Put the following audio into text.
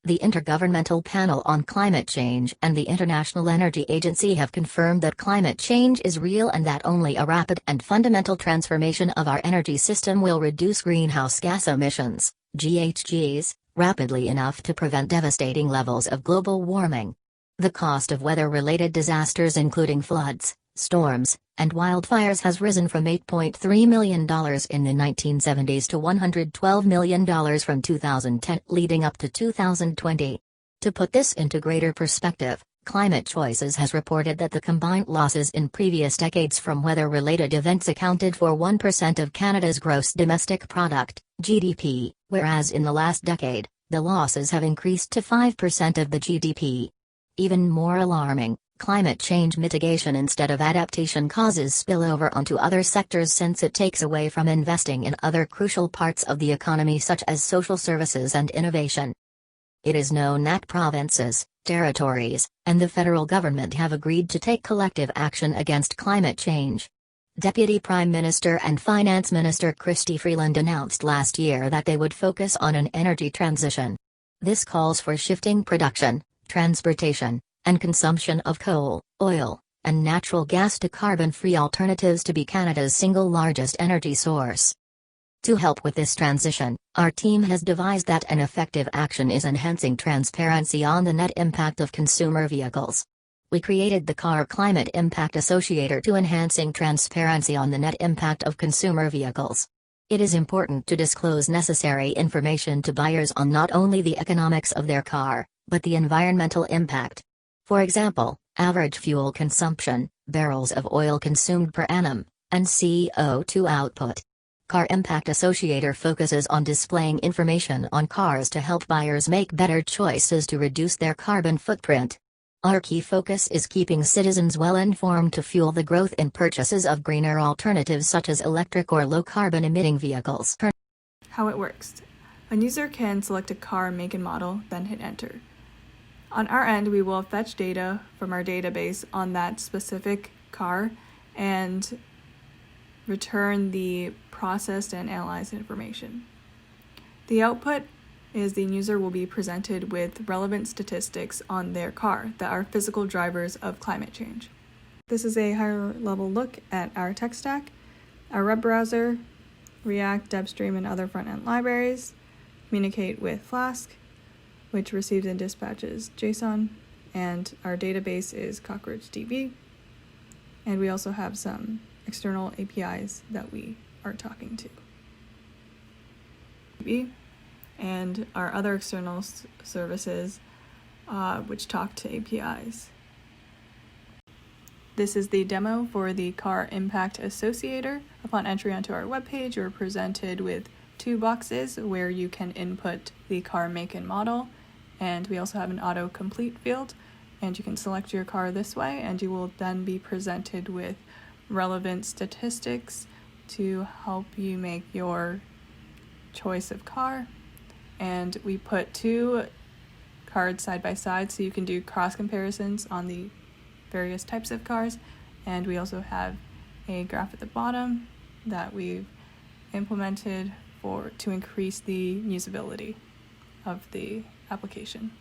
The Intergovernmental Panel on Climate Change and the International Energy Agency have confirmed that climate change is real and that only a rapid and fundamental transformation of our energy system will reduce greenhouse gas emissions, GHGs, rapidly enough to prevent devastating levels of global warming. The cost of weather-related disasters including floods, storms, and wildfires has risen from $8.3 million in the 1970s to $112 million from 2010 leading up to 2020. To put this into greater perspective, Climate Choices has reported that the combined losses in previous decades from weather-related events accounted for 1% of Canada's gross domestic product, GDP, whereas in the last decade, the losses have increased to 5% of the GDP. Even more alarming, climate change mitigation instead of adaptation causes spillover onto other sectors since it takes away from investing in other crucial parts of the economy such as social services and innovation. It is known that provinces, territories, and the federal government have agreed to take collective action against climate change. Deputy Prime Minister and Finance Minister Chrystia Freeland announced last year that they would focus on an energy transition. This calls for shifting production, transportation, and consumption of coal, oil, and natural gas to carbon-free alternatives to be Canada's single largest energy source. To help with this transition, our team has devised that an effective action is enhancing transparency on the net impact of consumer vehicles. We created the Car Climate Impact Associator to enhancing transparency on the net impact of consumer vehicles. It is important to disclose necessary information to buyers on not only the economics of their car, but the environmental impact. For example, average fuel consumption, barrels of oil consumed per annum, and CO2 output. Car Impact Associator focuses on displaying information on cars to help buyers make better choices to reduce their carbon footprint. Our key focus is keeping citizens well informed to fuel the growth in purchases of greener alternatives such as electric or low-carbon emitting vehicles. How it works. A user can select a car make and model, then hit enter. On our end, we will fetch data from our database on that specific car and return the processed and analyzed information. The output is the user will be presented with relevant statistics on their car that are physical drivers of climate change. This is a higher level look at our tech stack, our web browser, React, DevStream, and other front-end libraries, communicate with Flask, which receives and dispatches JSON, and our database is CockroachDB, and we also have some external APIs that we are talking to. And our other external services which talk to APIs. This is the demo for the Car Impact Associator. Upon entry onto our webpage, you're presented with two boxes where you can input the car make and model, and we also have an autocomplete field, and you can select your car this way, and you will then be presented with relevant statistics to help you make your choice of car. And we put two cards side by side so you can do cross comparisons on the various types of cars, and we also have a graph at the bottom that we've implemented to increase the usability of the application.